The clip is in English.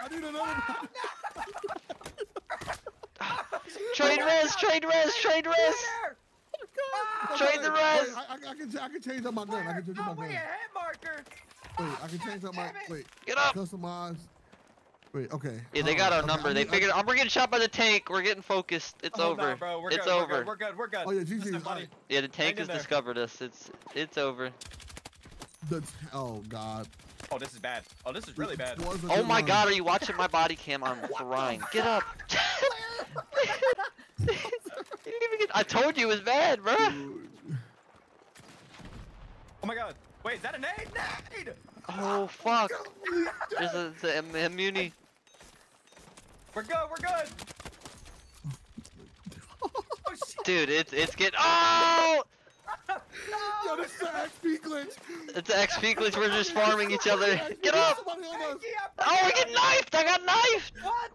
need another. Trade res, trade res, trade res. Trade the res. I can change up my gun. I can change up my gun. Hit markers. Wait, I can change up my. Wait. Get up. Customize. Wait, okay. Yeah, they got our number. They figured. We're getting shot by the tank. We're getting focused. It's over. No, bro. It's over. We're good. We're good. Oh yeah, GG. Right. Yeah, the tank has discovered us. It's over. Oh god. Oh, this is bad. Oh, this is really bad. Oh my god, are you watching my body cam? I'm crying. Get up. You didn't even get. I told you it was bad, bro. Oh my god. Wait, is that a nade? Nade! Oh fuck. There's a muni. We're good. We're good. Oh shit. Dude, it's getting. Oh! Yo, this is an XP glitch. It's an XP glitch. We're just farming each other. Get up! Somebody on us. Oh, we get knifed! I got knifed! What?